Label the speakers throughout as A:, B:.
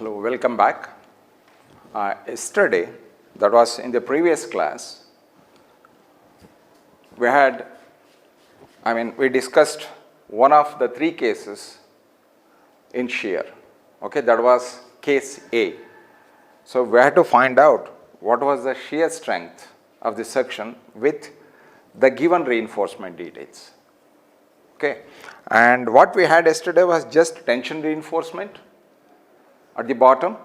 A: Hello, welcome back. Yesterday, that was in the previous class, we discussed one of the three cases in shear. Okay, that was case A. So we had to find out what was the shear strength of the section with the given reinforcement details. Okay, and what we had yesterday was just tension reinforcement at the bottom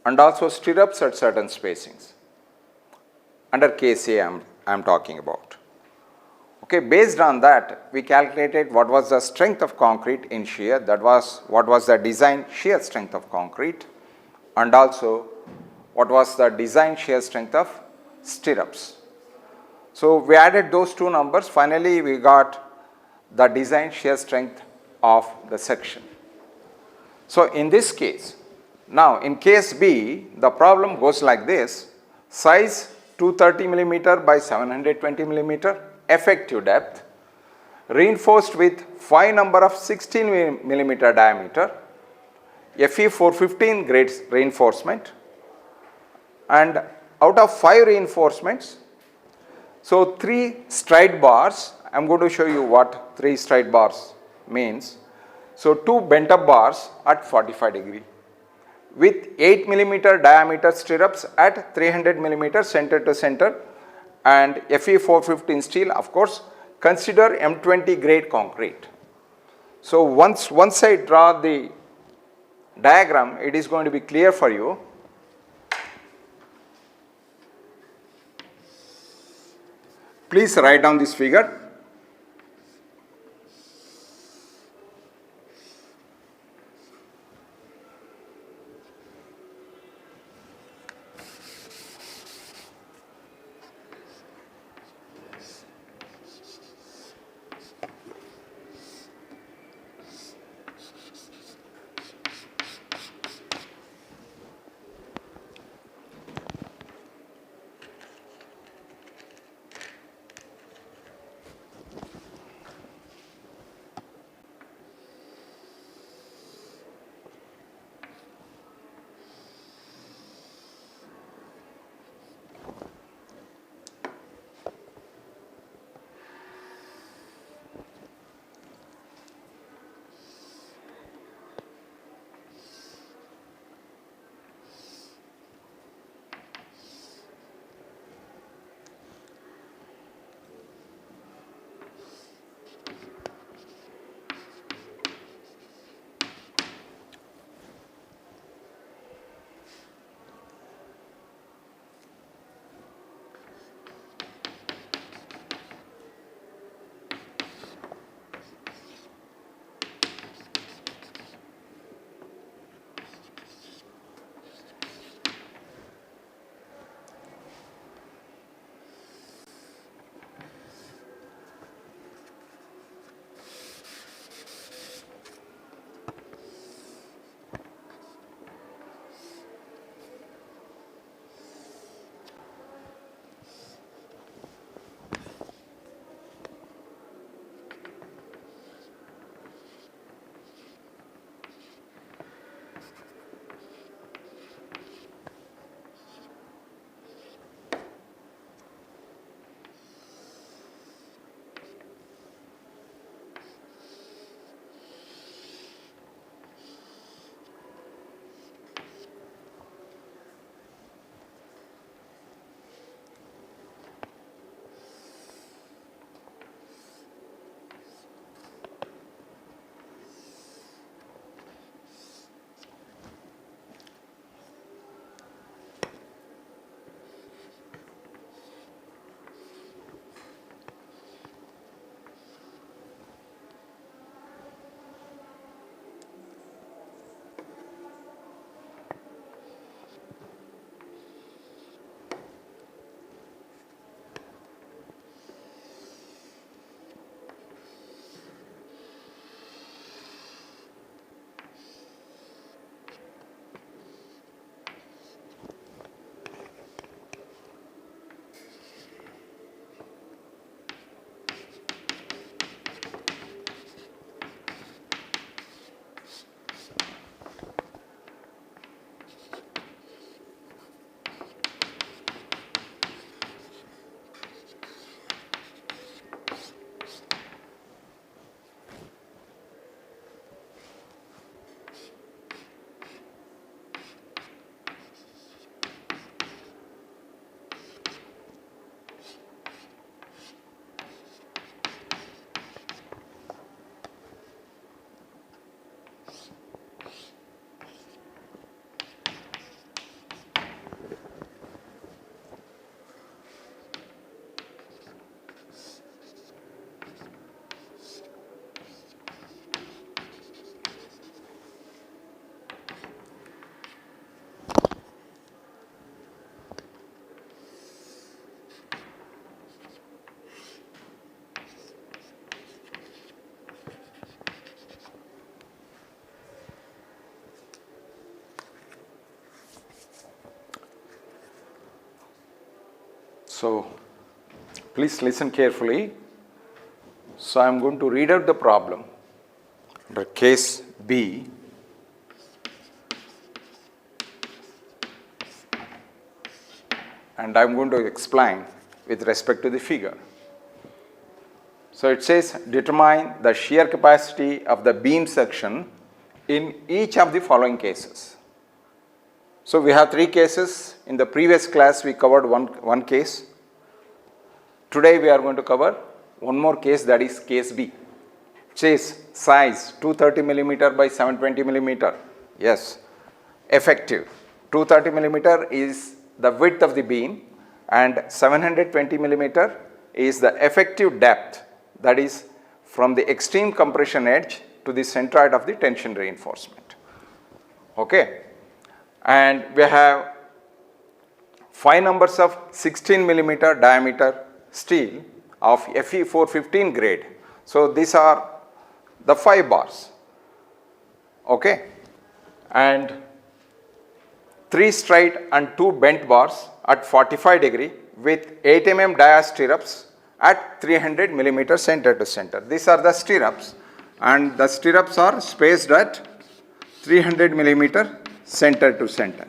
A: and also stirrups at certain spacings. Under case A I am talking about. Okay, based on that we calculated what was the strength of concrete in shear, that was what was the design shear strength of concrete, and also what was the design shear strength of stirrups. So we added those two numbers, finally we got the design shear strength of the section. So in this case, now in case B, the problem goes like this: size 230 millimeter by 720 millimeter, effective depth, reinforced with 5 number of 16 millimeter diameter, Fe 415 grade reinforcement, and out of 5 reinforcements, so 3 stride bars. I am going to show you what 3 stride bars means. So 2 bent up bars at 45 degree with 8 millimeter diameter stirrups at 300 millimeter center to center, and Fe 415 steel, of course. Consider M20 grade concrete. So once I draw the diagram, it is going to be clear for you. Please write down this figure. So please listen carefully. So I am going to read out the problem under case B. And I am going to explain with respect to the figure. So it says determine the shear capacity of the beam section in each of the following cases. So we have 3 cases. In the previous class we covered one case. Today we are going to cover one more case, that is case B. It says size 230 millimeter by 720 millimeter. Yes, effective 230 millimeter is the width of the beam and 720 millimeter is the effective depth, that is from the extreme compression edge to the centroid of the tension reinforcement. Okay, and we have 5 numbers of 16 millimeter diameter steel of Fe 415 grade. So these are the 5 bars. Okay, and 3 straight and 2 bent bars at 45 degree with 8 mm dia stirrups at 300 millimeter center to center. These are the stirrups, and the stirrups are spaced at 300 millimeter center to center.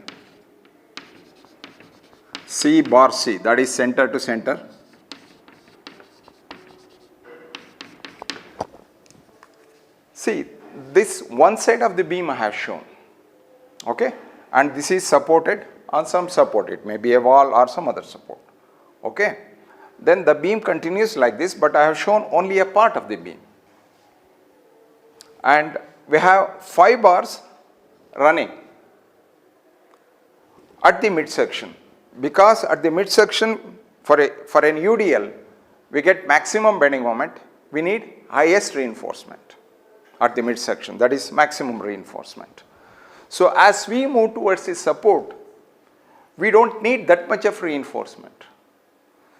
A: C bar C, that is center to center. See, this one side of the beam I have shown, okay, and this is supported on some support. It may be a wall or some other support, okay. Then the beam continues like this, but I have shown only a part of the beam, and we have 5 bars running at the midsection, because at the midsection for an UDL we get maximum bending moment. We need highest reinforcement at the midsection, that is maximum reinforcement. So as we move towards the support, we don't need that much of reinforcement.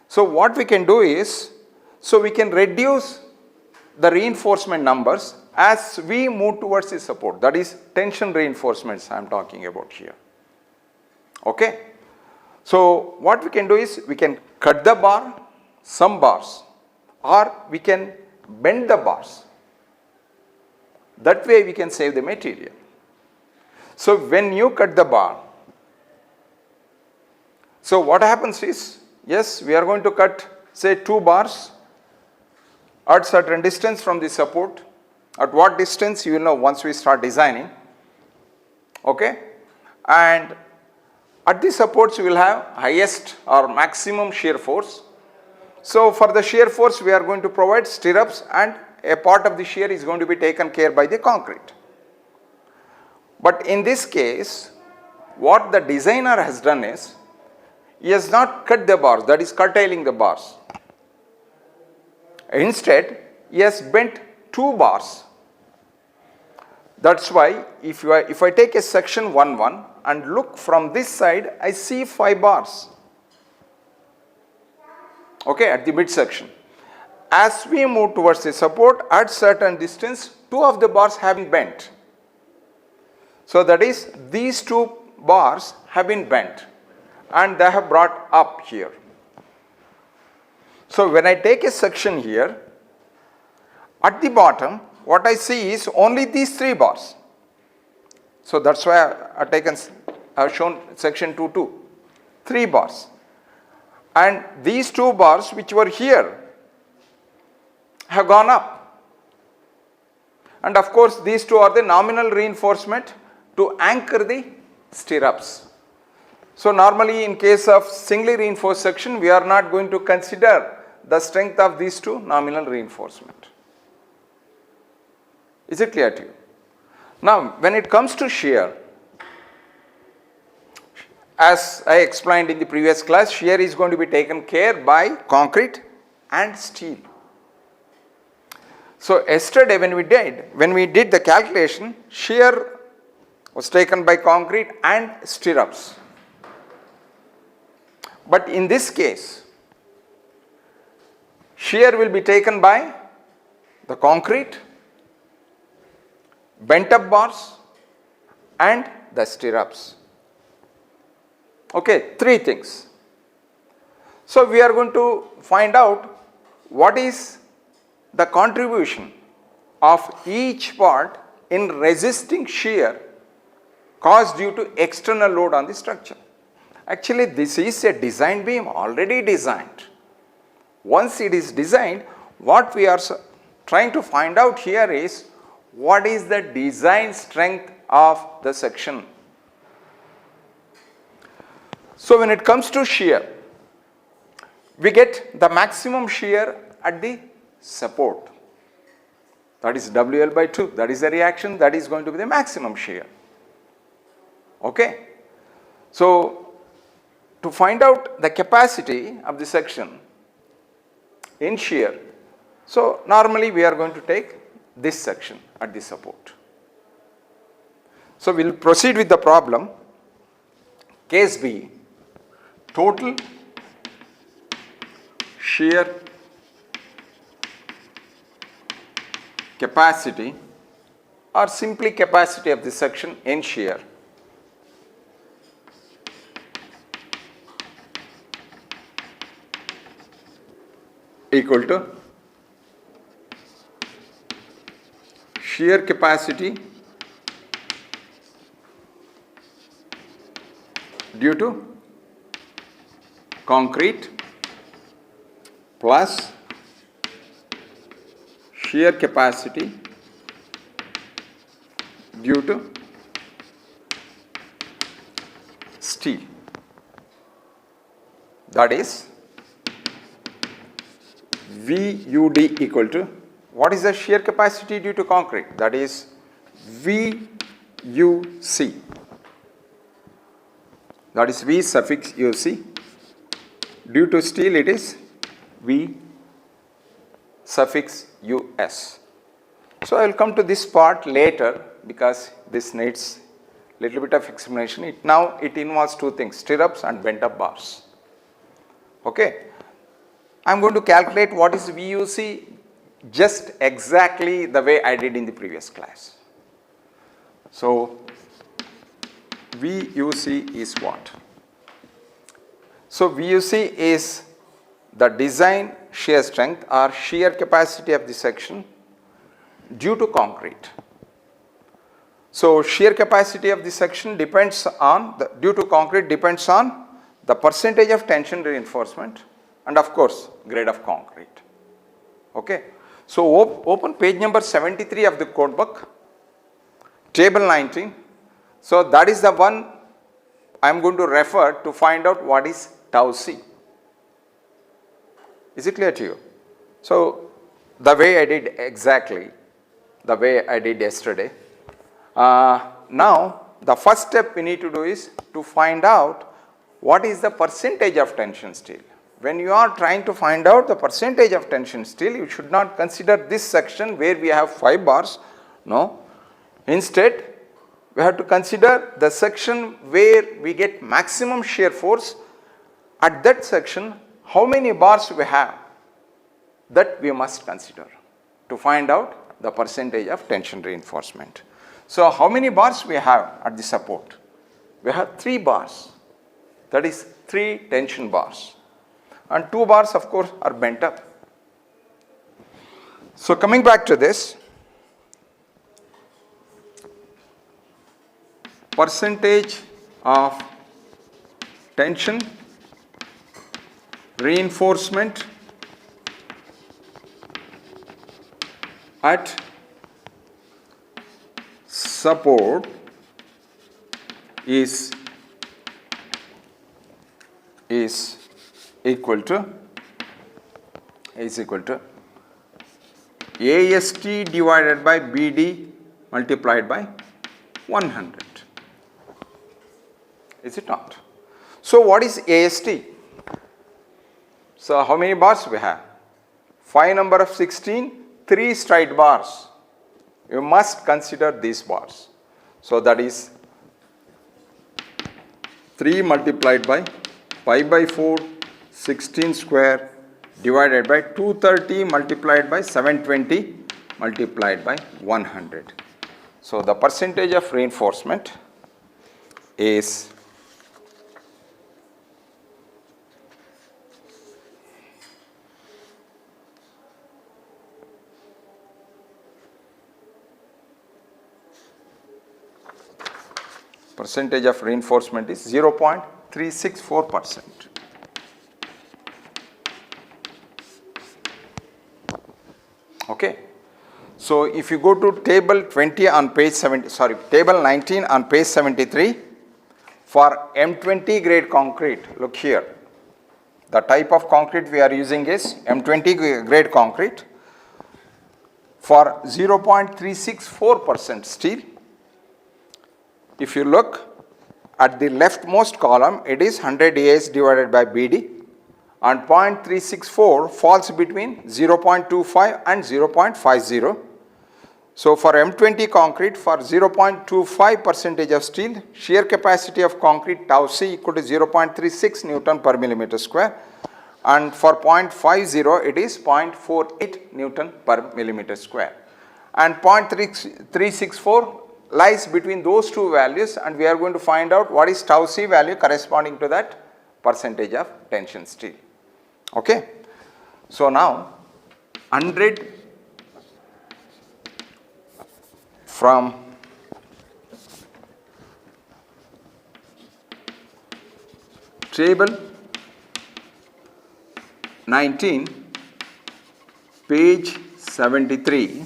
A: So what we can do is, so we can reduce the reinforcement numbers as we move towards the support, that is tension reinforcements I am talking about here. Okay. So what we can do is, we can cut the bar, some bars, or we can bend the bars. That way we can save the material. So when you cut the bar, so what happens is, yes, we are going to cut say 2 bars at certain distance from the support. At what distance you will know once we start designing, okay, and at the supports we will have highest or maximum shear force. So for the shear force we are going to provide stirrups, and a part of the shear is going to be taken care by the concrete. But in this case, what the designer has done is, he has not cut the bars, that is curtailing the bars. Instead, he has bent 2 bars. That's why if I take a section 1-1 and look from this side, I see 5 bars. Okay, at the midsection. As we move towards the support, at certain distance, 2 of the bars have been bent. So that is, these 2 bars have been bent and they have brought up here. So when I take a section here, at the bottom what I see is only these 3 bars. So that's why I have shown section 2-2, 3 bars. And these 2 bars which were here have gone up. And of course these 2 are the nominal reinforcement to anchor the stirrups. So normally in case of singly reinforced section, we are not going to consider the strength of these 2 nominal reinforcement. Is it clear to you? Now when it comes to shear, as I explained in the previous class, shear is going to be taken care by concrete and steel. So yesterday when we did the calculation, shear was taken by concrete and stirrups. But in this case, shear will be taken by the concrete, bent up bars and the stirrups. Okay, 3 things. So we are going to find out what is the contribution of each part in resisting shear caused due to external load on the structure. Actually, this is a design beam already designed. Once it is designed, what we are trying to find out here is what is the design strength of the section. So when it comes to shear, we get the maximum shear at the support, that is WL by 2, that is the reaction, that is going to be the maximum shear. Okay. So to find out the capacity of the section in shear, so normally we are going to take this section at the support. So we will proceed with the problem. Case B, total shear capacity or simply capacity of the section in shear equal to shear capacity due to concrete plus shear capacity due to steel, that is VUD equal to, what is the shear capacity due to concrete? That is VUC, that is V suffix UC. Due to steel it is V suffix US. So I will come to this part later because this needs little bit of explanation. Now it involves two things, stirrups and bent up bars. Okay. I am going to calculate what is VUC just exactly the way I did in the previous class. So VUC is what? So VUC is the design shear strength or shear capacity of the section due to concrete. So shear capacity of the section depends on due to concrete depends on the percentage of tension reinforcement and of course grade of concrete. Okay. So open page number 73 of the code book, table 19. So that is the one I am going to refer to find out what is tau C. Is it clear to you? So the way I did exactly, the way I did yesterday. Now the first step we need to do is to find out what is the percentage of tension steel. When you are trying to find out the percentage of tension steel, you should not consider this section where we have 5 bars. No. Instead, we have to consider the section where we get maximum shear force. At that section, how many bars we have, that we must consider to find out the percentage of tension reinforcement. So how many bars we have at the support? We have 3 bars, that is 3 tension bars, and 2 bars of course are bent up. So coming back to this, percentage of tension reinforcement at support is equal to AST divided by BD multiplied by 100. Is it not? So what is AST? So how many bars we have? 5 number of 16, 3 straight bars. You must consider these bars. So that is 3 multiplied by pi by 4, 16 square divided by 230 multiplied by 720 multiplied by 100. So the percentage of reinforcement is percentage of reinforcement is 0.364%. Okay. So if you go to table 20 on page 70, table 19 on page 73, for M20 grade concrete, look here, the type of concrete we are using is M20 grade concrete. For 0.364% steel, if you look at the leftmost column, it is 100 AS divided by BD, and 0.364 falls between 0.25 and 0.50. So for M20 concrete, for 0.25% of steel, shear capacity of concrete tau C equal to 0.36 Newton per millimeter square, and for 0.50 it is 0.48 Newton per millimeter square, and 0.364 lies between those two values, and we are going to find out what is tau C value corresponding to that percentage of tension steel. Okay. So now 100 from table 19, page 73,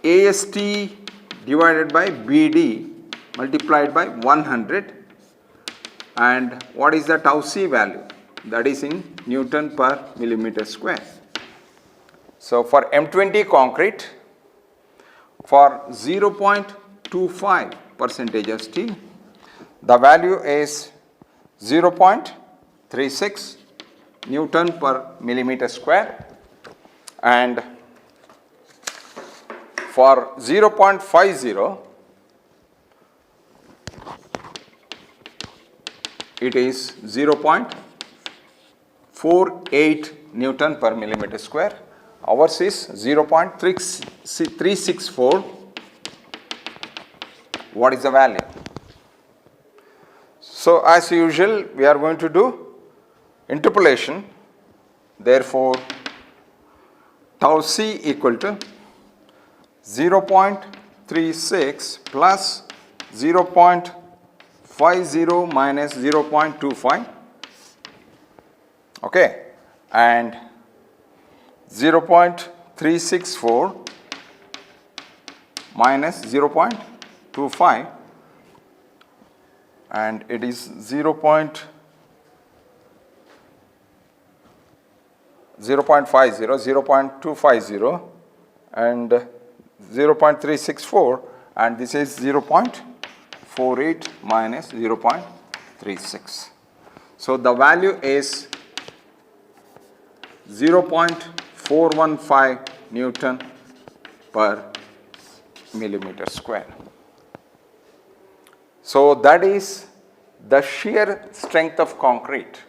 A: AST divided by BD multiplied by 100, and what is the tau C value? That is in Newton per millimeter square. So for M20 concrete, for 0.25% of steel, the value is 0.36 Newton per millimeter square, and for 0.50 it is 0.48 Newton per millimeter square. Ours is 0.364. What is the value? So as usual, we are going to do interpolation. Therefore, tau C equal to 0.36 plus 0.50 minus 0.25, okay, and 0.364 minus 0.25, and it is 0.50, 0.250 and 0.364, and this is 0.48 minus 0.36. So the value is 0.415 Newton per millimeter square. So that is the shear strength of concrete.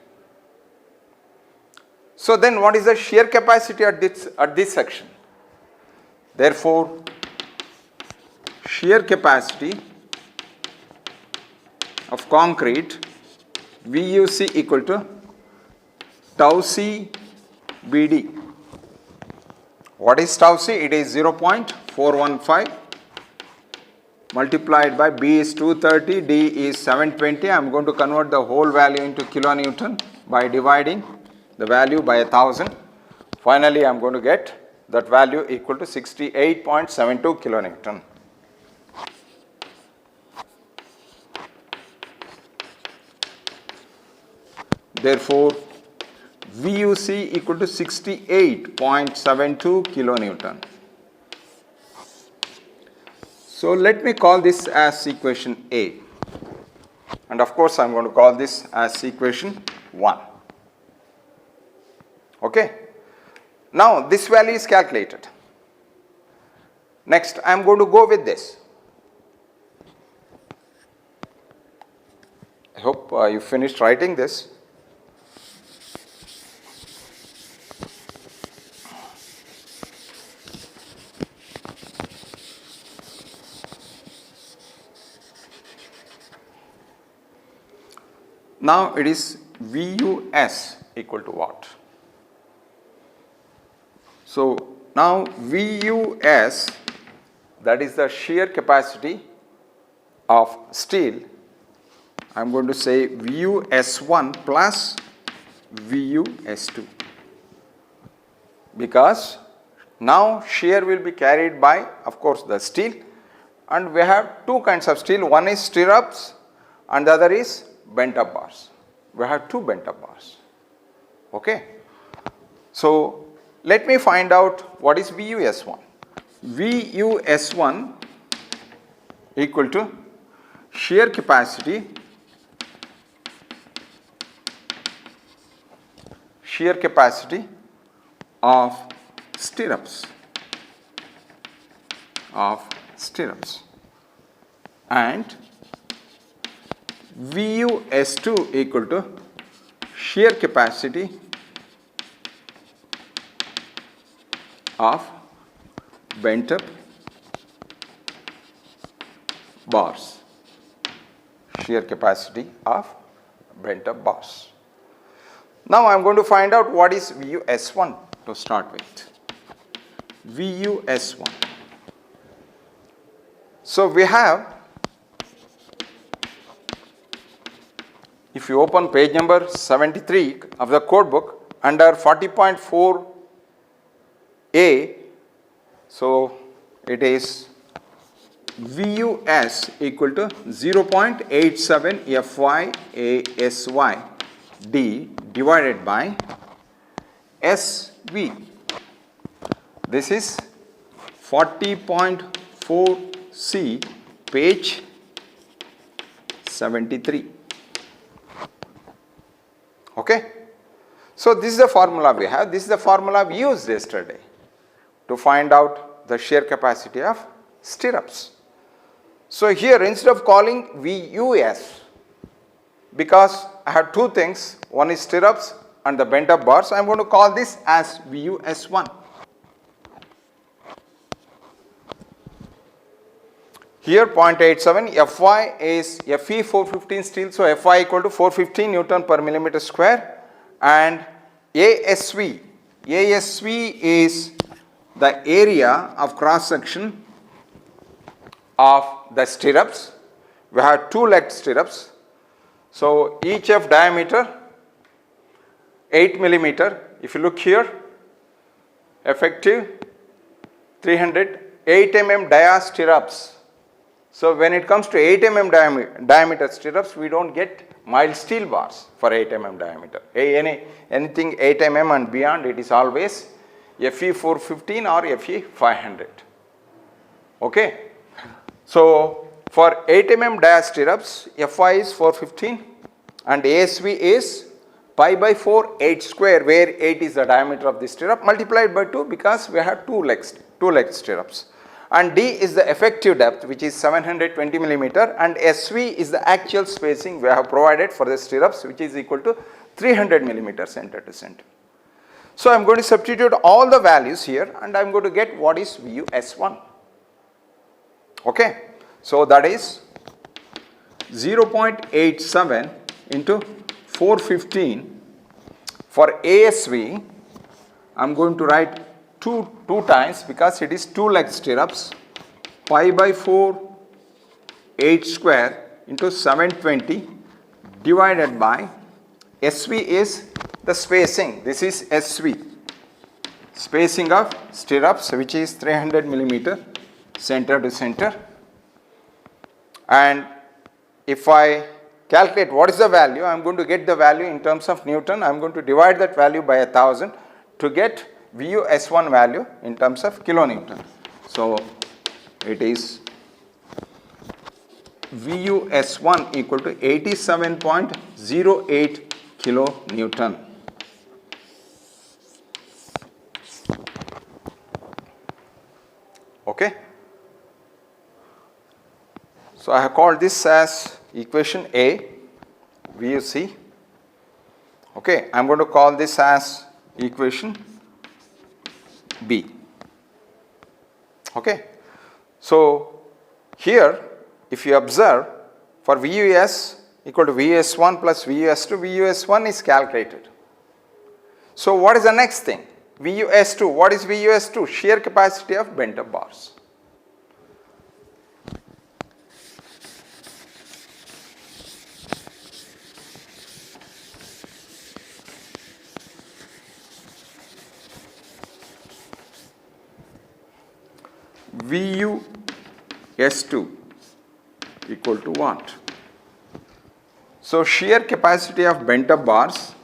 A: So then what is the shear capacity at this section? Therefore, shear capacity of concrete VUC equal to tau C BD. What is tau C? It is 0.415 multiplied by B is 230, D is 720. I am going to convert the whole value into kilonewton by dividing the value by 1000. Finally, I am going to get that value equal to 68.72 kilonewton. Therefore, VUC equal to 68.72 kilonewton. So let me call this as equation A, and of course I am going to call this as equation 1. Okay. Now this value is calculated. Next I am going to go with this. I hope you finished writing this. Now it is VUS equal to what? So now VUS, that is the shear capacity of steel, I am going to say VUS1 plus VUS2, because now shear will be carried by, of course, the steel, and we have two kinds of steel. One is stirrups and the other is bent up bars. We have two bent up bars. Okay. So let me find out what is VUS1. VUS1 equal to shear capacity of stirrups and VUS2 equal to shear capacity of bent up bars. Now I am going to find out what is VUS1 to start with. VUS1. So we have, if you open page number 73 of the code book under 40.4a, so it is VUS equal to 0.87 FY D divided by SV. This is 40.4c, page 73. Okay. So this is the formula we have. This is the formula we used yesterday to find out the shear capacity of stirrups. So here, instead of calling VUS, because I have two things, one is stirrups and the bent up bars, I am going to call this as VUS1. Here 0.87, Fy is Fe 415 steel, so Fy equal to 415 Newton per millimeter square, and ASV is the area of cross section of the stirrups. We have two-legged stirrups, so each of diameter 8 millimeter. If you look here, effective 308 mm dia stirrups. So when it comes to 8 mm diameter stirrups, we don't get mild steel bars for 8 mm diameter. Anything 8 mm and beyond, it is always Fe 415 or Fe 500. Okay. So for 8 mm dia stirrups, Fy is 415 and ASV is pi by 4 8 square, where 8 is the diameter of the stirrup, multiplied by 2 because we have two legged stirrups. And D is the effective depth, which is 720 millimeter, and SV is the actual spacing we have provided for the stirrups, which is equal to 300 millimeter center to center. So I am going to substitute all the values here and I am going to get what is VUS1. Okay. So that is 0.87 into 415. For ASV, I am going to write two times because it is two leg stirrups, pi by 4 8 square into 720 divided by SV is the spacing. This is SV, spacing of stirrups, which is 300 millimeter center to center. And if I calculate what is the value, I am going to get the value in terms of Newton. I am going to divide that value by 1000 to get VUS1 value in terms of kilonewton. So it is VUS1 equal to 87.08 kilonewton. Okay. So I have called this as equation A, VUC. Okay, I am going to call this as equation B. Okay. So here, if you observe, for VUS equal to VUS1 plus VUS2, VUS1 is calculated. So what is the next thing? VUS2. What is VUS2? Shear capacity of bent up bars. VU S2 equal to what? So shear capacity of bent up bars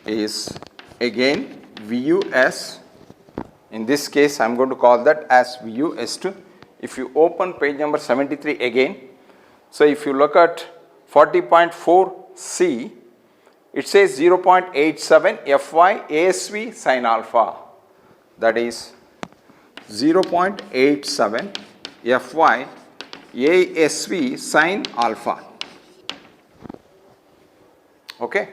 A: is again VUS. In this case I am going to call that as VUS2. If you open page number 73 again, so if you look at 40.4C, it says 0.87 Fy ASV sin alpha, that is 0.87 Fy ASV sin alpha. Okay.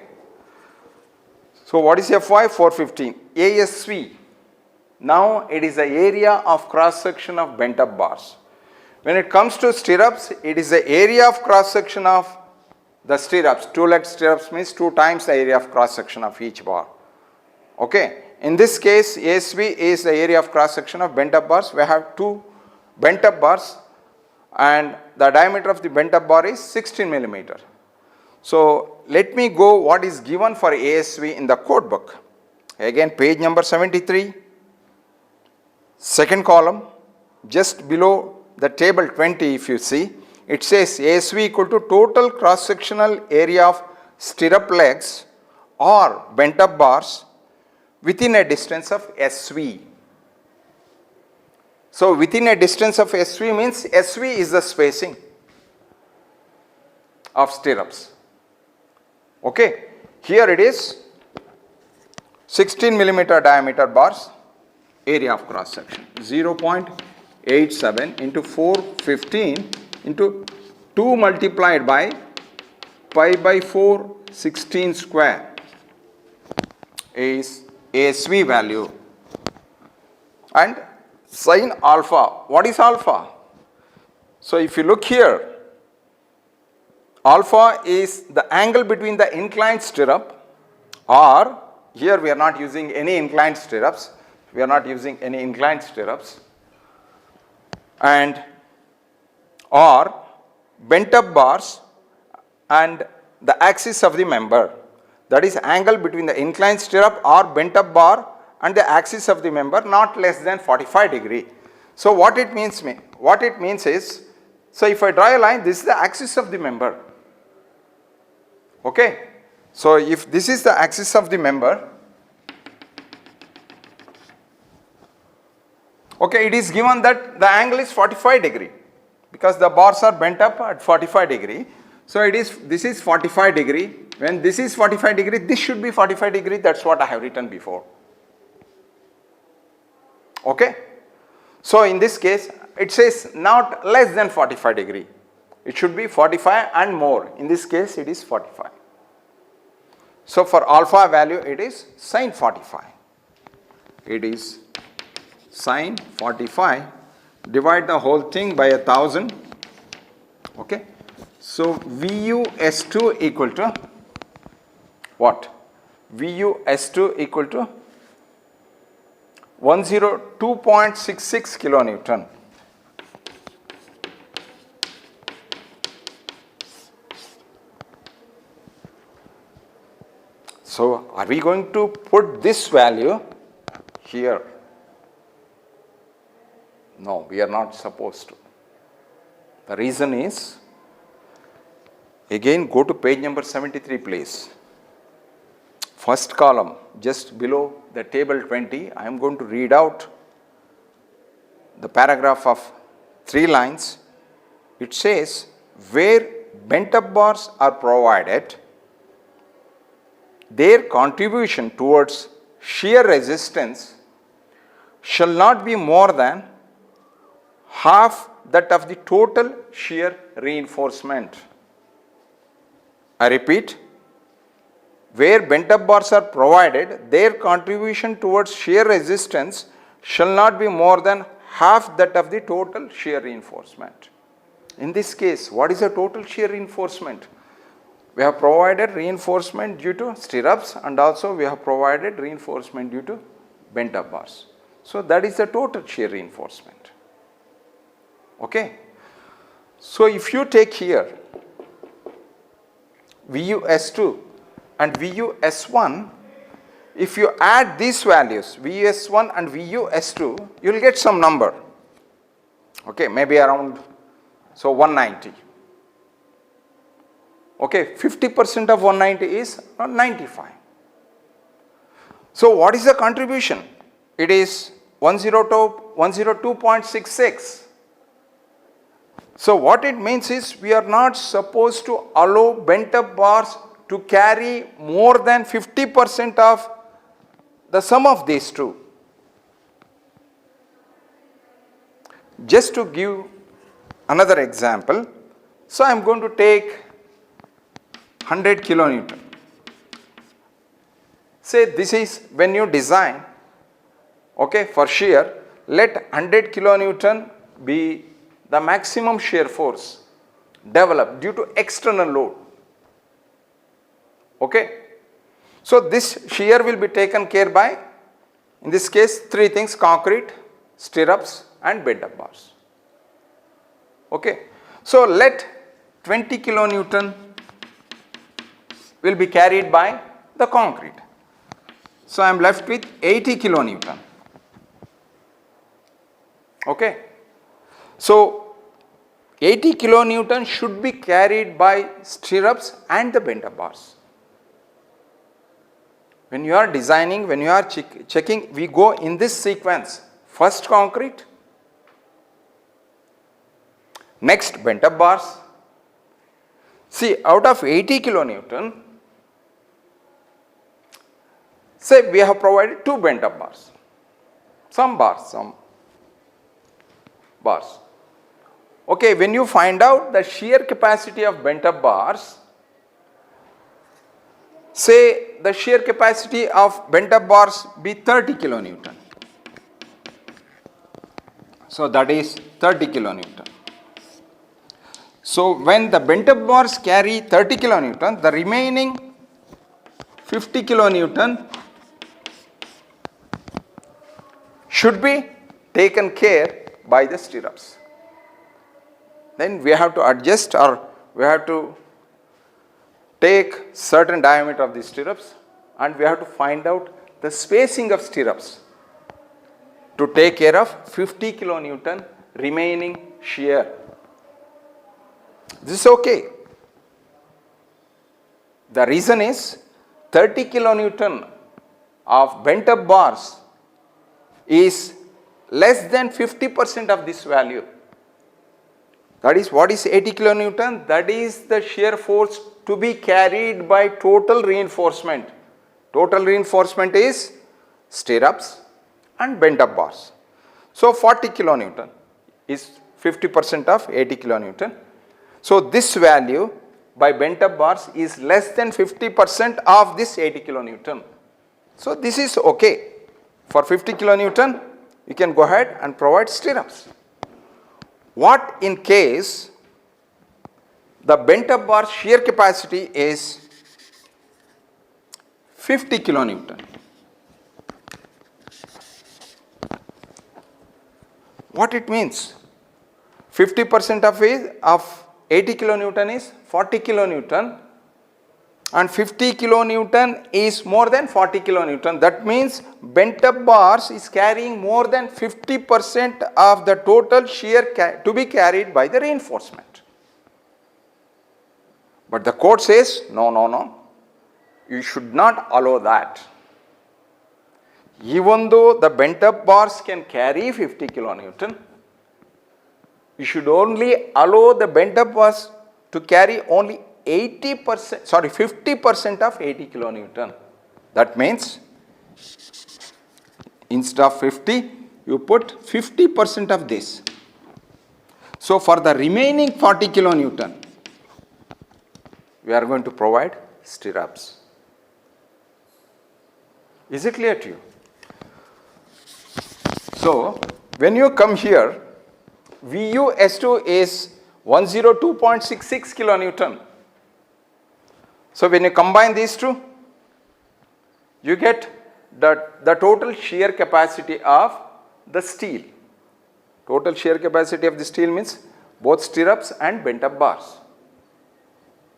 A: So what is Fy? 415. ASV. Now it is the area of cross section of bent up bars. When it comes to stirrups, it is the area of cross section of the stirrups. Two leg stirrups means 2 times the area of cross section of each bar. Okay. In this case, ASV is the area of cross section of bent up bars. We have 2 bent up bars and the diameter of the bent up bar is 16 millimeter. So let me go what is given for ASV in the code book. Again page number 73, second column, just below the table 20, if you see, it says ASV equal to total cross sectional area of stirrup legs or bent up bars within a distance of SV. So within a distance of SV means SV is the spacing of stirrups. Okay, here it is 16 millimeter diameter bars, area of cross section 0.87 into 415 into 2 multiplied by pi by 4 16 square is ASV value, and sin alpha. What is alpha? So if you look here, alpha is the angle between the inclined stirrup, or here we are not using any inclined stirrups, and or bent up bars and the axis of the member, that is angle between the inclined stirrup or bent up bar and the axis of the member not less than 45 degree. So what it means is, so if I draw a line, this is the axis of the member. Okay. So if this is the axis of the member, okay, it is given that the angle is 45 degree because the bars are bent up at 45 degree. So this is 45 degree. When this is 45 degree, this should be 45 degree. That's what I have written before. Okay. So in this case, it says not less than 45 degree. It should be 45 and more. In this case, it is 45. So for alpha value, it is sin 45. It is sin 45. Divide the whole thing by 1000. Okay. So VUS2 equal to what? VUS2 equal to 102.66 kilonewton. So are we going to put this value here? No, we are not supposed to. The reason is, again go to page number 73 please. First column, just below the table 20, I am going to read out the paragraph of 3 lines. It says, where bent up bars are provided, their contribution towards shear resistance shall not be more than half that of the total shear reinforcement. I repeat, where bent up bars are provided, their contribution towards shear resistance shall not be more than half that of the total shear reinforcement. In this case, what is the total shear reinforcement? We have provided reinforcement due to stirrups and also we have provided reinforcement due to bent up bars. So that is the total shear reinforcement. Okay. So if you take here VUS2 and VUS1, if you add these values VUS1 and VUS2, you will get some number, okay, maybe around, so 190. Okay, 50% of 190 is 95. So what is the contribution? It is 102.66. So what it means is we are not supposed to allow bent up bars to carry more than 50% of the sum of these two. Just to give another example, so I am going to take 100 kilonewton. Say this is when you design, okay, for shear, let 100 kilonewton be the maximum shear force developed due to external load. Okay. So this shear will be taken care by, in this case, three things: concrete, stirrups and bent up bars. Okay. So let 20 kilonewton will be carried by the concrete. So I am left with 80 kilonewton. Okay. So 80 kilonewton should be carried by stirrups and the bent up bars. When you are designing, when you are checking, we go in this sequence: first concrete, next bent up bars. See, out of 80 kilonewton, say we have provided two bent up bars, some bars. Okay, when you find out the shear capacity of bent up bars, say the shear capacity of bent up bars be 30 kilonewton. So that is 30 kilonewton. So when the bent up bars carry 30 kilonewton, the remaining 50 kilonewton should be taken care by the stirrups. Then we have to adjust, or we have to take certain diameter of the stirrups, and we have to find out the spacing of stirrups to take care of 50 kilonewton remaining shear. This is okay. The reason is 30 kilonewton of bent up bars is less than 50% of this value. That is, what is 80 kilonewton? That is the shear force to be carried by total reinforcement. Total reinforcement is stirrups and bent up bars. So 40 kilonewton is 50% of 80 kilonewton. So this value by bent up bars is less than 50% of this 80 kilonewton. So this is okay. For 50 kilonewton, you can go ahead and provide stirrups. What in case the bent up bar shear capacity is 50 kilonewton? What it means? 50% of 80 kilonewton is 40 kilonewton, and 50 kilonewton is more than 40 kilonewton. That means bent up bars is carrying more than 50% of the total shear to be carried by the reinforcement. But the code says no, you should not allow that. Even though the bent up bars can carry 50 kilonewton, you should only allow the bent up bars to carry only 50% of 80 kilonewton. That means instead of 50, you put 50% of this. So for the remaining 40 kilonewton, we are going to provide stirrups. Is it clear to you? So when you come here, VUS2 is 102.66 kilonewton. So when you combine these two, you get the total shear capacity of the steel. Total shear capacity of the steel means both stirrups and bent up bars.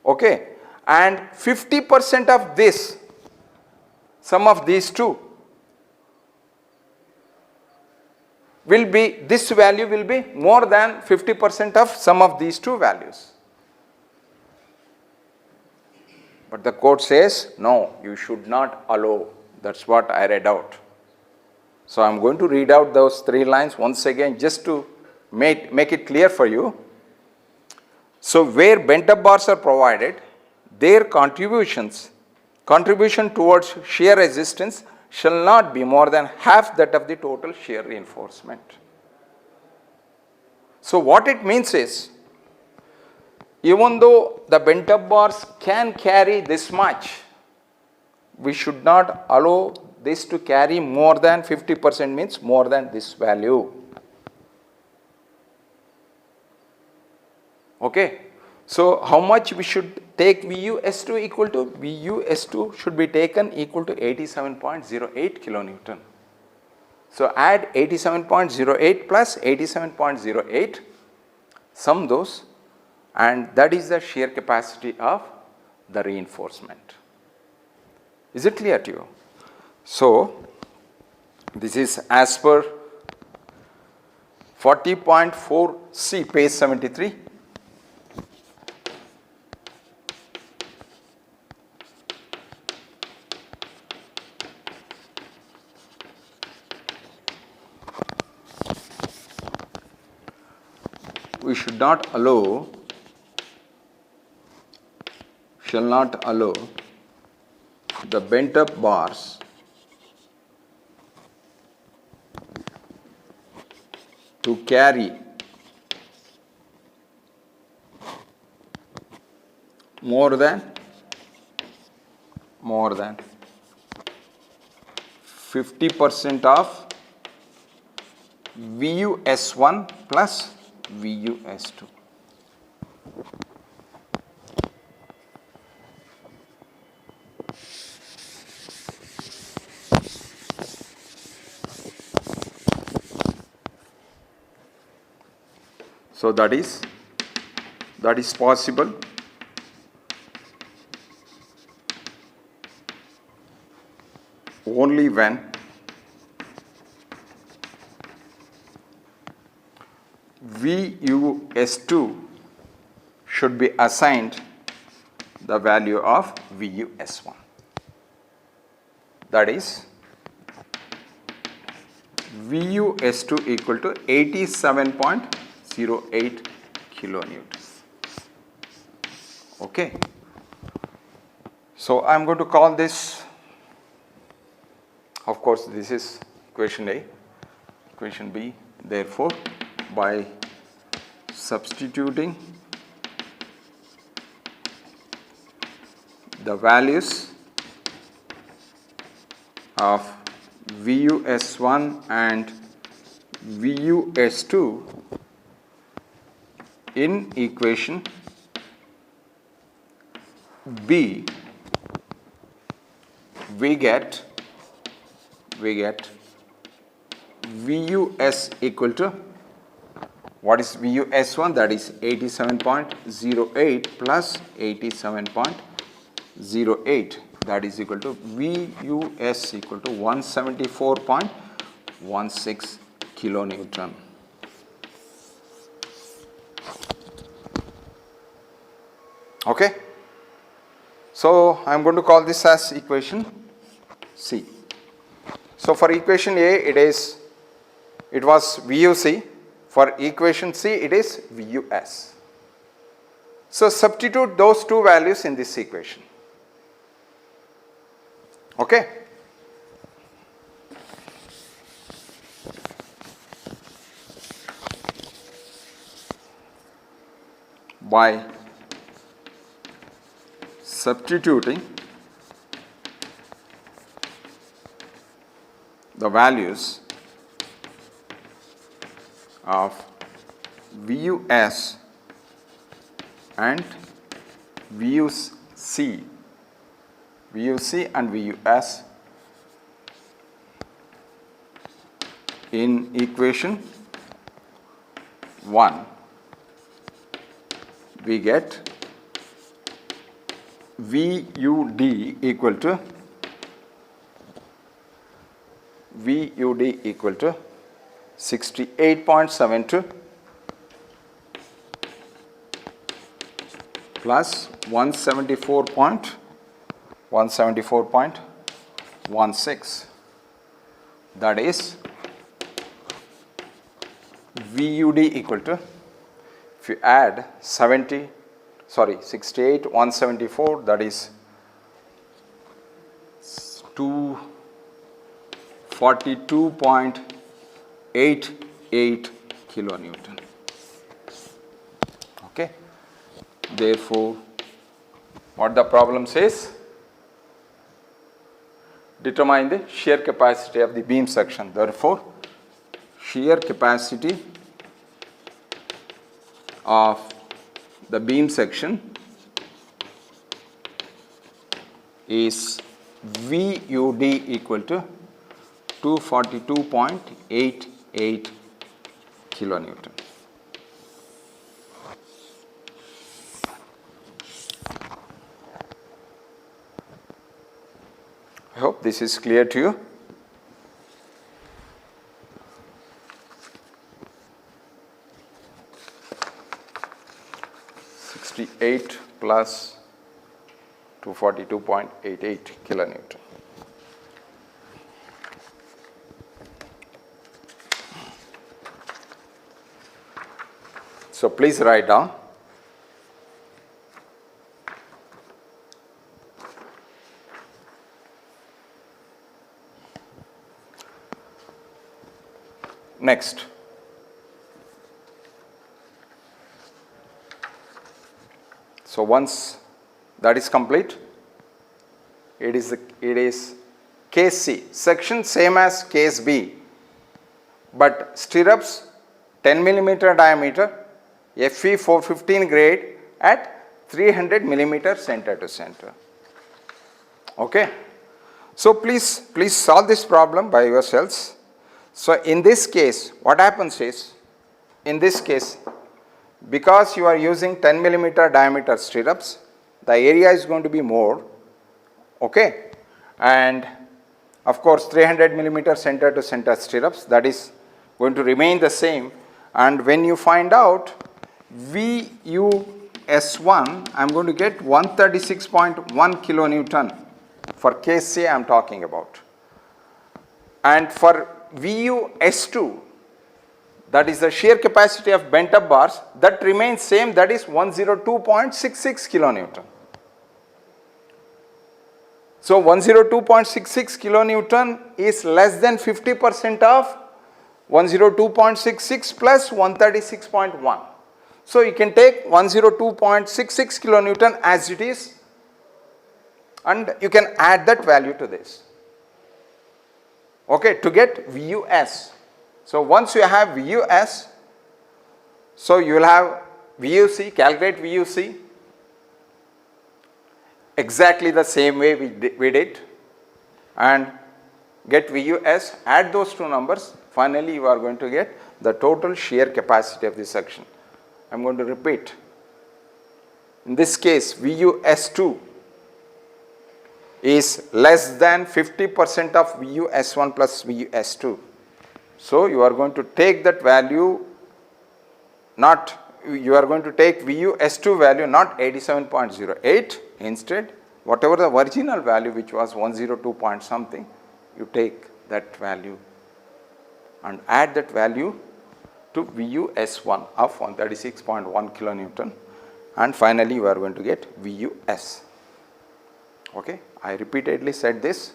A: Okay, and 50% of this, sum of these two, will be, this value will be more than 50% of sum of these two values. But the code says, no, you should not allow. That's what I read out. So I am going to read out those 3 lines once again just to make it clear for you. So where bent up bars are provided, their contribution towards shear resistance shall not be more than half that of the total shear reinforcement. So what it means is, even though the bent up bars can carry this much, we should not allow this to carry more than 50%, means more than this value. Okay. So how much we should take VUS2 equal to? VUS2 should be taken equal to 87.08 kilonewton. So add 87.08 plus 87.08, sum those, and that is the shear capacity of the reinforcement. Is it clear to you? So this is as per 40.4C, page 73. We should not allow, shall not allow the bent up bars to carry more than 50% of VUS1 plus VUS2. So that is possible only when VUS2 should be assigned the value of VUS1. That is VUS2 equal to 87.08 kilonewtons. Okay. So I am going to call this, of course this is equation A, equation B. Therefore, by substituting the values of VUS1 and VUS2 in equation B, we get VUS equal to, what is VUS1? That is 87.08 plus 87.08, that is equal to VUS equal to 174.16 kilonewton. Okay. So I am going to call this as equation C. So for equation A it was VUC. For equation C it is VUS. So substitute those two values in this equation. Okay. By substituting the values of VUS and VUC and VUS in equation 1, we get VUD equal to 68.72 plus 174.16. That is VUD equal to, if you add 68, 174, that is 242.88 kilonewton. Okay. Therefore, what the problem says? Determine the shear capacity of the beam section. Therefore, shear capacity of the beam section is VUD equal to 242.88 kilonewton. I hope this is clear to you. +8 plus 242.88 kilonewton. So please write down. Next. So once that is complete, it is case C, section same as case B, but stirrups 10 millimeter diameter, FE 415 grade at 300 millimeter center to center. Okay. So please solve this problem by yourselves. So in this case, what happens is, in this case, because you are using 10 millimeter diameter stirrups, the area is going to be more, okay, and of course 300 millimeter center to center stirrups, that is going to remain the same. And when you find out VUS1, I am going to get 136.1 kilonewton for case C I am talking about, and for VUS2, that is the shear capacity of bent up bars, that remains same, that is 102.66 kilonewton. So 102.66 kilonewton is less than 50% of 102.66 plus 136.1. So you can take 102.66 kilonewton as it is and you can add that value to this, okay, to get VUS. So once you have VUS, so you will have VUC, calculate VUC exactly the same way we did, and get VUS, add those two numbers, finally you are going to get the total shear capacity of the section. I am going to repeat. In this case, VUS2 is less than 50% of VUS1 plus VUS2. So you are going to take that value, you are going to take VUS2 value, not 87.08, instead whatever the original value which was 102 point something, you take that value and add that value to VUS1 of 136.1 kilonewton, and finally you are going to get VUS. Okay, I repeatedly said this,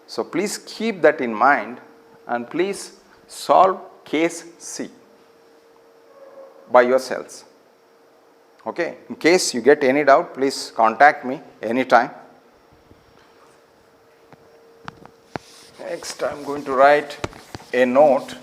A: so please keep that in mind and please solve case C by yourselves. Okay. In case you get any doubt, please contact me anytime. Next, I am going to write a note.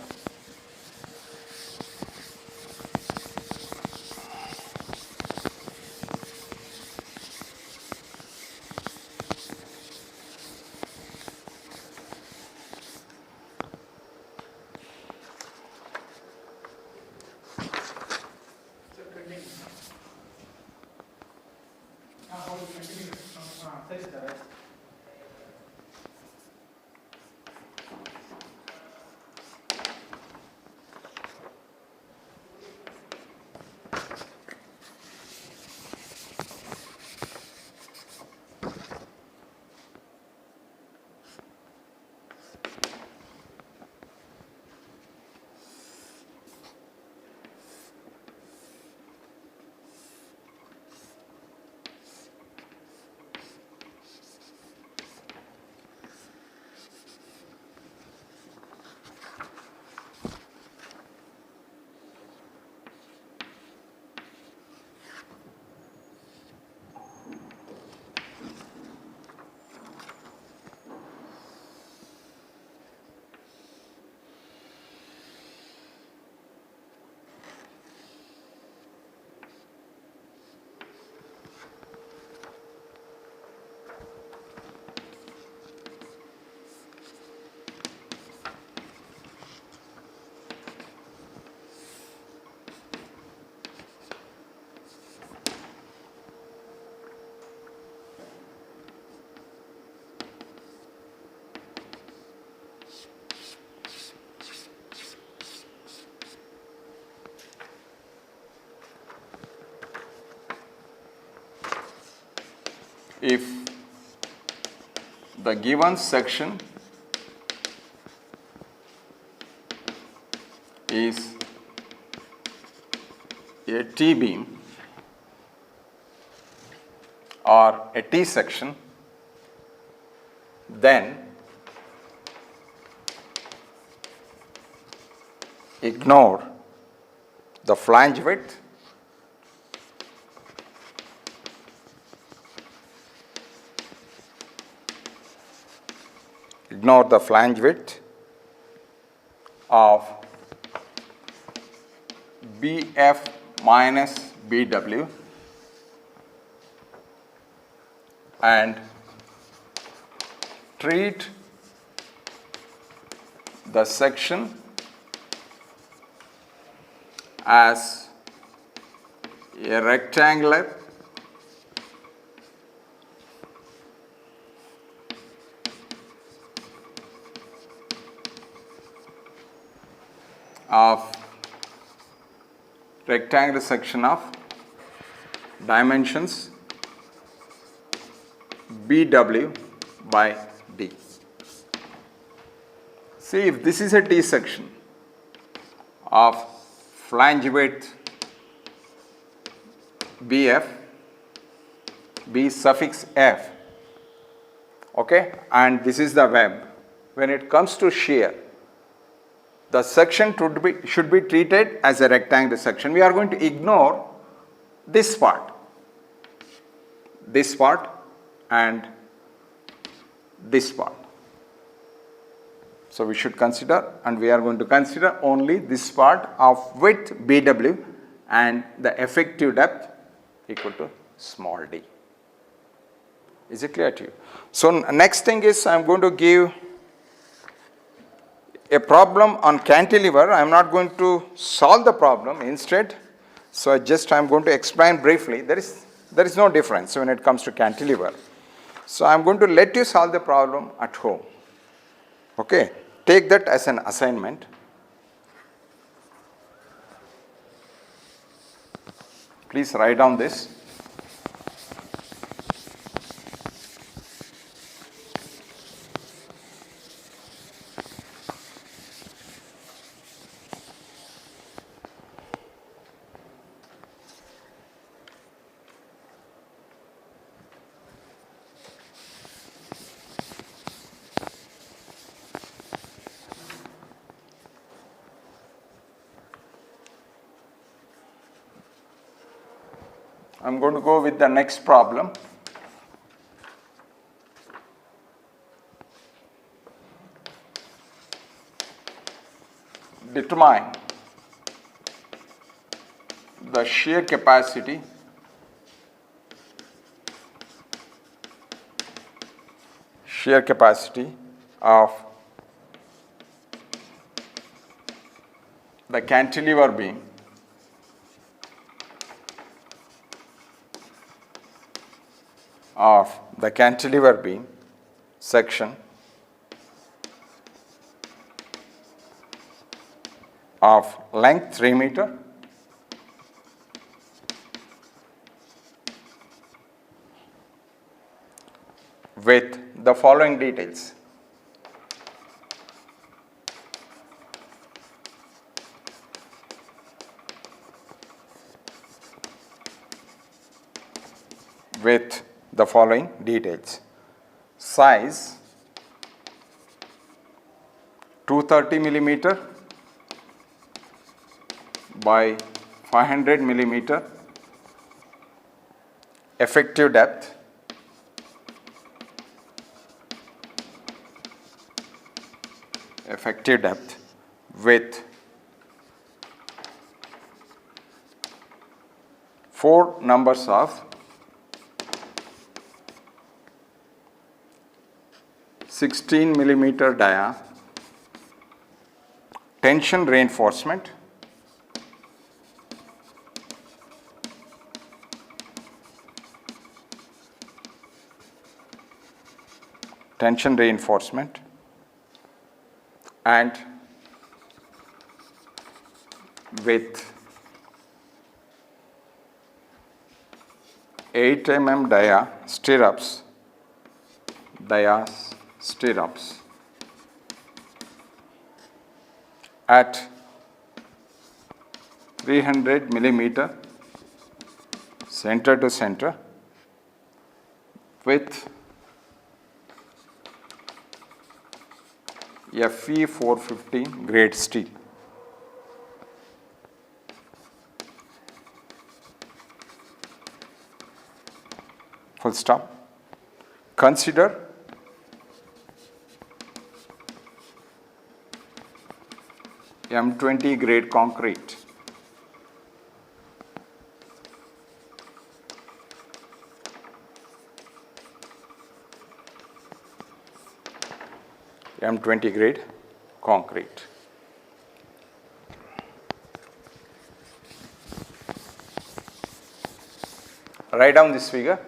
A: If the given section is a T-beam or a T-section, then ignore the flange width of BF minus BW and treat the section as a rectangular section of dimensions BW by D. See, if this is a T section of flange width BF, B suffix F, okay, and this is the web. When it comes to shear, the section should be treated as a rectangular section. We are going to ignore this part and this part. So we should consider, and we are going to consider only this part of width BW and the effective depth equal to small d. Is it clear to you? So next thing is I am going to give a problem on cantilever. I am not going to solve the problem instead. So I am going to explain briefly. There is no difference when it comes to cantilever. So I am going to let you solve the problem at home. Okay, take that as an assignment. Please write down this. I am going to go with the next problem. Determine the shear capacity of the cantilever beam of the cantilever beam section of length 3 meter with the following details. With the following details. Size 230 millimeter by 500 millimeter. Effective depth with 4 numbers of 16 millimeter dia tension reinforcement and with 8 mm dia stirrups at 300 millimeter center to center with Fe 415 grade steel. Full stop. Consider M20 grade concrete. M20 grade concrete. Write down this figure.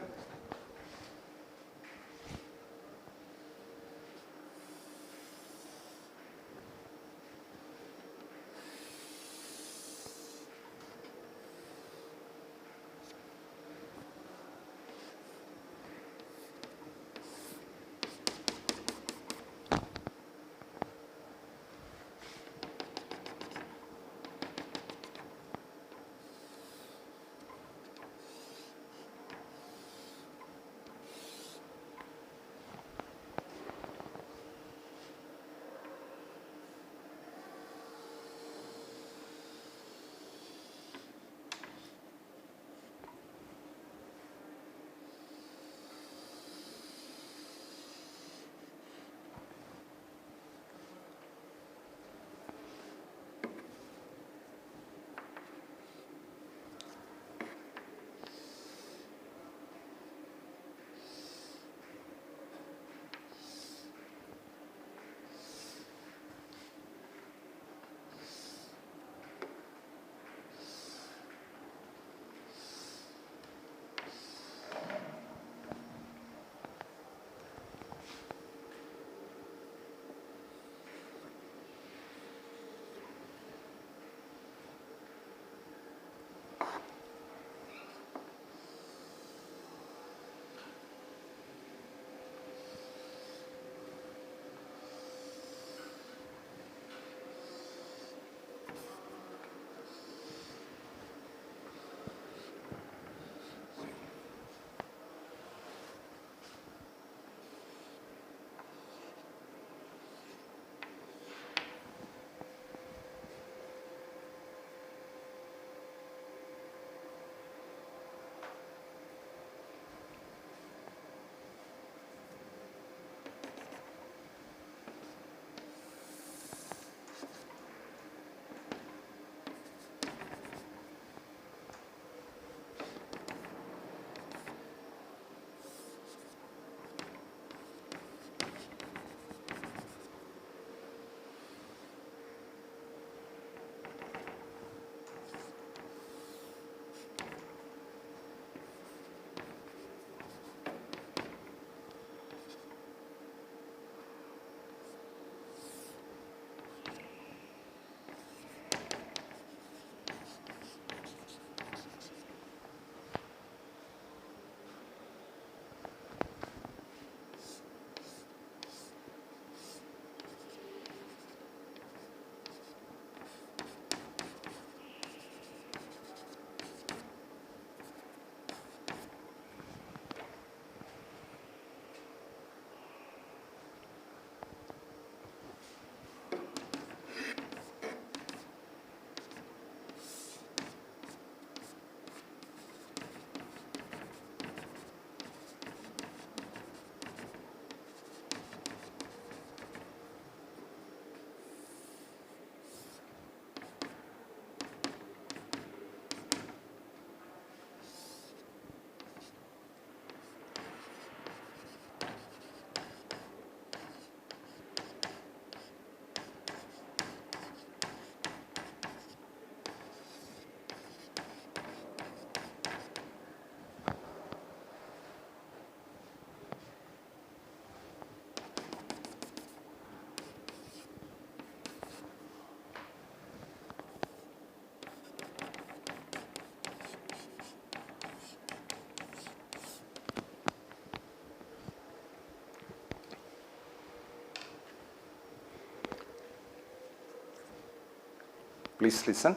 A: Please listen.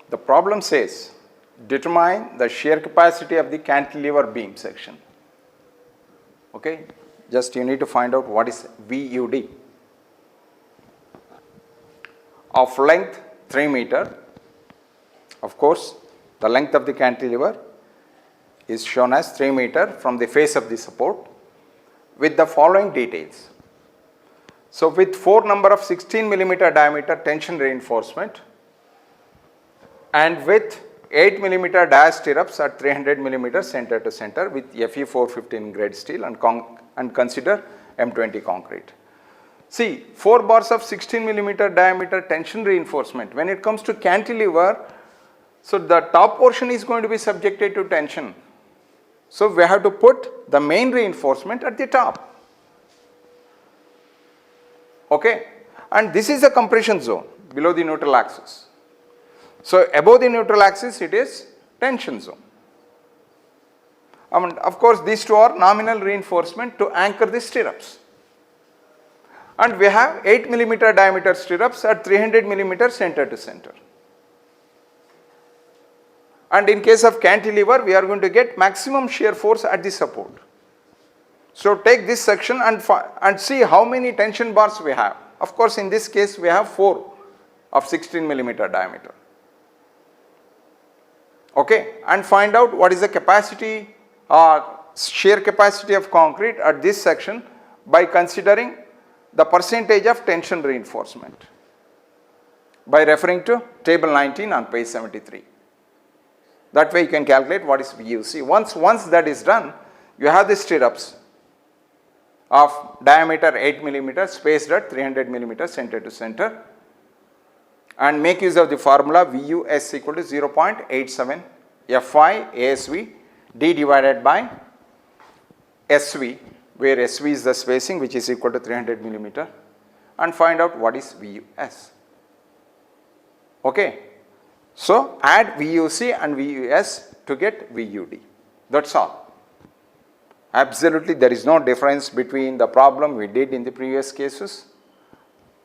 A: The problem says, determine the shear capacity of the cantilever beam section. Okay, just you need to find out what is VUD. Of length 3 meter. Of course, the length of the cantilever is shown as 3 meter from the face of the support with the following details. So, with 4 number of 16 millimeter diameter tension reinforcement and with 8 millimeter dia stirrups at 300 millimeter center to center with Fe 415 grade steel and consider M20 concrete. See, 4 bars of 16 millimeter diameter tension reinforcement. When it comes to cantilever, so the top portion is going to be subjected to tension. So, we have to put the main reinforcement at the top. Okay, and this is a compression zone below the neutral axis. So, above the neutral axis it is tension zone. Of course, these two are nominal reinforcement to anchor the stirrups. And we have 8 millimeter diameter stirrups at 300 millimeter center to center. And in case of cantilever, we are going to get maximum shear force at the support. So, take this section and see how many tension bars we have. Of course, in this case we have 4 of 16 millimeter diameter. Okay, and find out what is the capacity or shear capacity of concrete at this section by considering the percentage of tension reinforcement by referring to table 19 on page 73. That way you can calculate what is VUC. Once that is done, you have the stirrups of diameter 8 millimeter spaced at 300 millimeter center to center, and make use of the formula VUS equal to 0.87 Fi ASV D divided by SV, where SV is the spacing which is equal to 300 millimeter, and find out what is VUS. Okay. So, add VUC and VUS to get VUD. That is all. Absolutely, there is no difference between the problem we did in the previous cases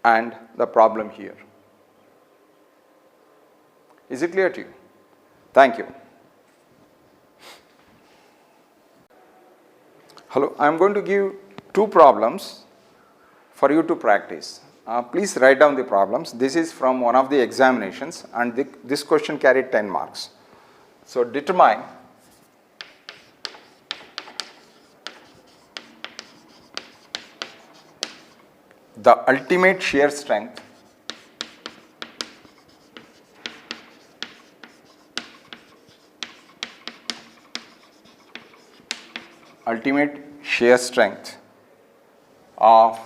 A: and the problem here. Is it clear to you? Thank you. Hello, I am going to give 2 problems for you to practice. Please write down the problems. This is from one of the examinations, and this question carried 10 marks. So, determine the ultimate shear strength of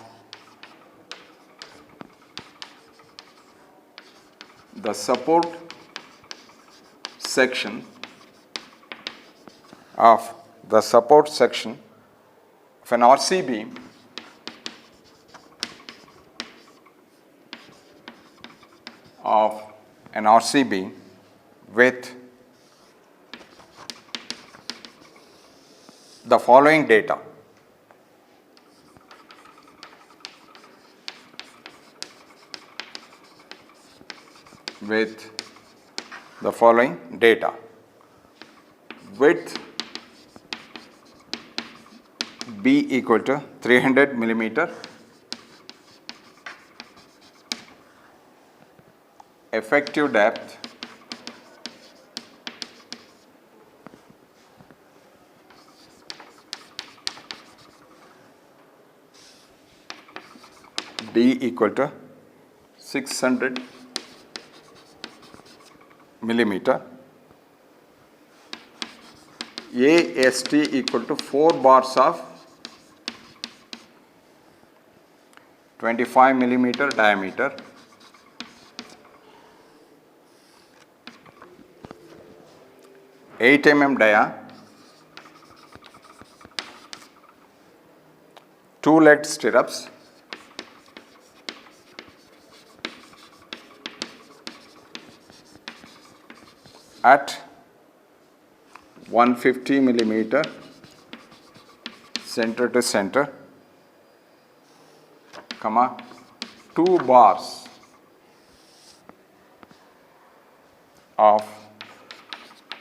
A: the support section of an RC beam with the following data. Width B equal to 300 millimeter, effective depth D equal to 600 millimeter, AST equal to 4 bars of 25 millimeter diameter, eight dia, 2-legged stirrups, at 150 millimeter center to center, 2 bars of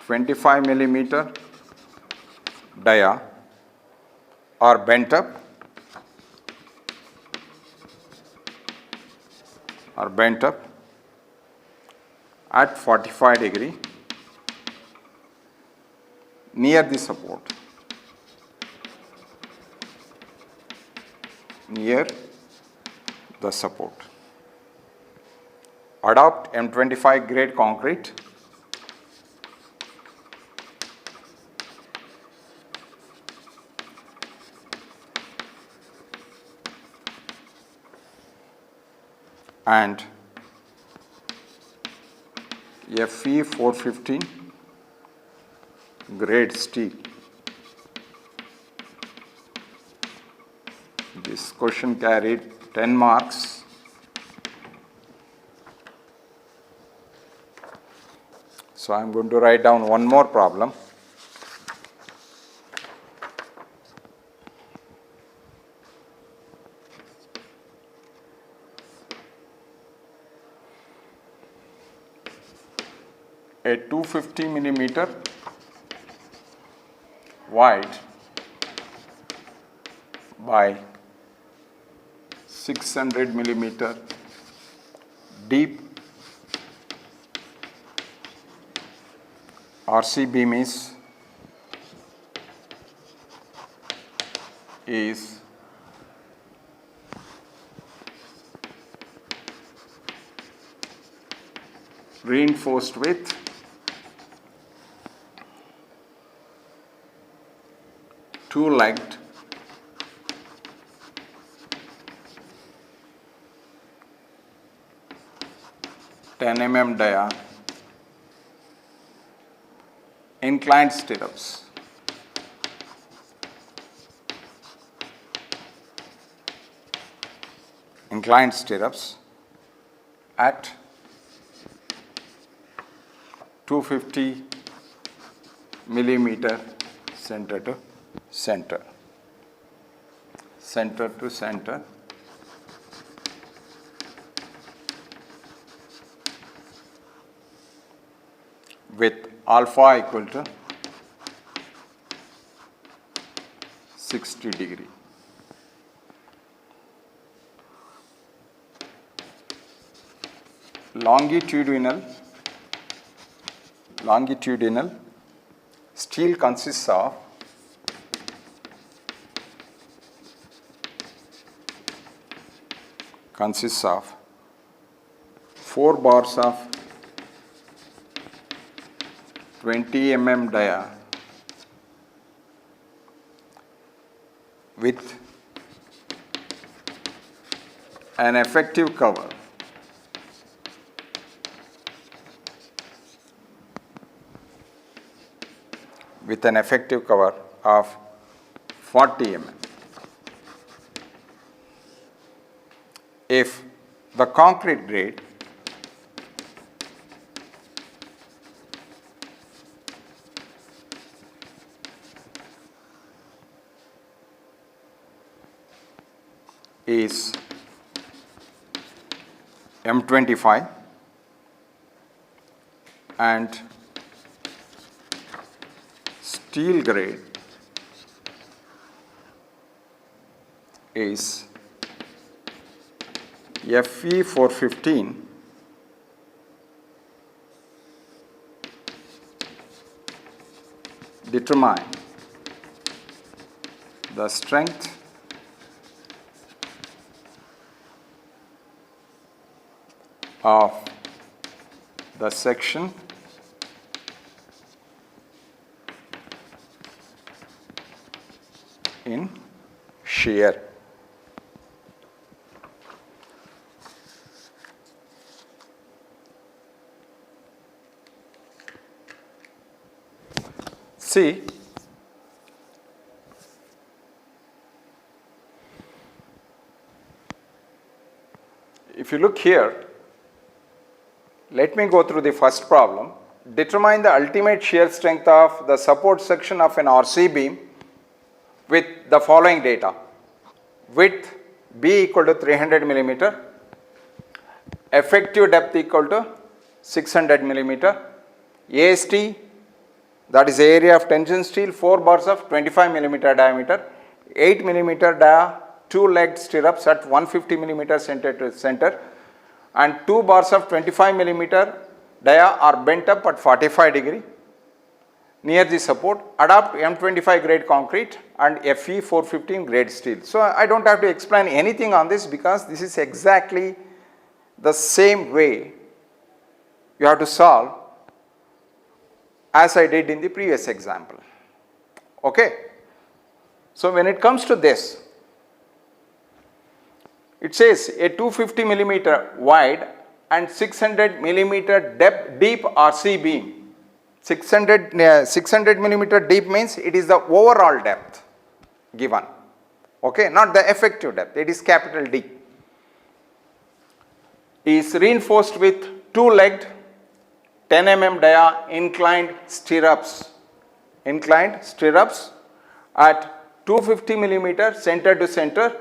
A: 25 millimeter dia are bent up at 45 degree near the support. Adopt M25 grade concrete and Fe 415 grade steel. This question carried 10 marks. So I am going to write down one more problem. A 250 millimeter wide by 600 millimeter deep RC beam is reinforced with two-legged (10 mm) dia inclined stirrups. At 250 millimeter center to center with alpha equal to 60 degree. Longitudinal steel consists of 4 bars of 20 mm dia with an effective cover of 40 mm. If the concrete grade is M25 and steel grade is Fe 415, determine the strength of the section in shear. See, if you look here, let me go through the first problem. Determine the ultimate shear strength of the support section of an RC beam with the following data: width B equal to 300 millimeter, effective depth equal to 600 millimeter, AST, that is area of tension steel, 4 bars of 25 millimeter diameter, 8 millimeter dia, 2-legged stirrups at 150 millimeter center to center, and 2 bars of 25 millimeter dia are bent up at 45 degree near the support. Adopt M25 grade concrete and Fe 415 grade steel. So I don't have to explain anything on this because this is exactly the same way you have to solve as I did in the previous example. Okay. So when it comes to this, it says a 250 millimeter wide and 600 millimeter deep RC beam. 600 millimeter deep means it is the overall depth given, okay, not the effective depth, it is capital D. Is reinforced with 2-legged 10 mm dia inclined stirrups at 250 millimeter center to center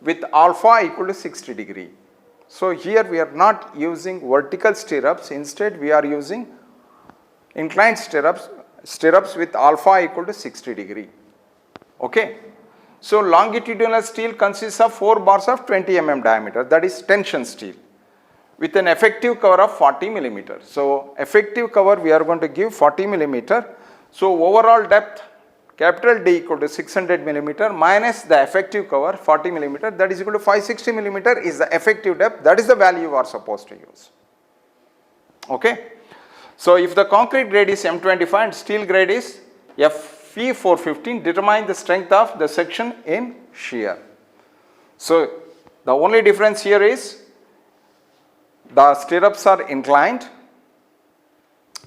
A: with alpha equal to 60 degree. So here we are not using vertical stirrups, instead we are using inclined stirrups with alpha equal to 60 degree. Okay. So longitudinal steel consists of 4 bars of 20 mm diameter, that is tension steel, with an effective cover of 40 millimeter. So effective cover we are going to give 40 millimeter. So overall depth capital D equal to 600 millimeter minus the effective cover 40 millimeter, that is equal to 560 millimeter is the effective depth, that is the value you are supposed to use. Okay. So if the concrete grade is M25 and steel grade is Fe 415, determine the strength of the section in shear. So the only difference here is the stirrups are inclined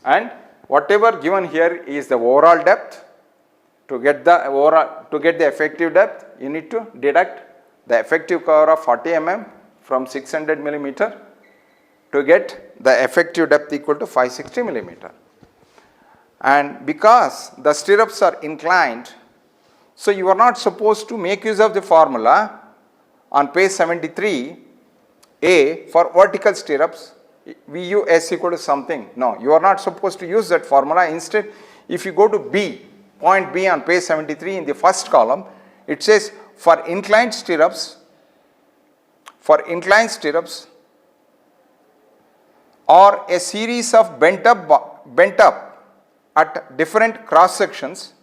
A: and whatever given here is the overall depth. To get the effective depth, you need to deduct the effective cover of 40 mm from 600 millimeter to get the effective depth equal to 560 millimeter. And because the stirrups are inclined, so you are not supposed to make use of the formula on page 73A for vertical stirrups, VUS equal to something. No, you are not supposed to use that formula. Instead, if you go to B, point B on page 73 in the first column, it says for inclined stirrups or a series of bent up at different cross sections,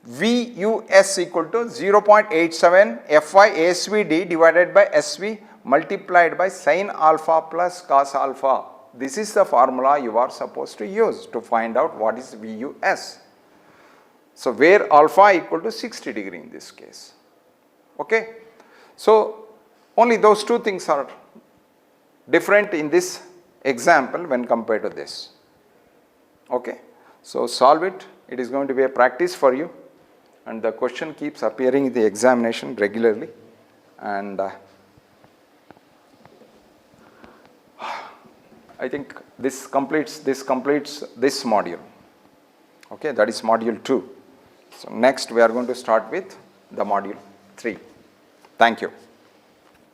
A: VUS equal to 0.87 Fy ASVD divided by SV multiplied by sin alpha plus cos alpha. This is the formula you are supposed to use to find out what is VUS. So where alpha equal to 60 degree in this case. Okay. So only those two things are different in this example when compared to this. Okay. So solve it. It is going to be a practice for you, and the question keeps appearing in the examination regularly, and I think this completes this module. Okay, that is module 2. So next we are going to start with the module 3. Thank you.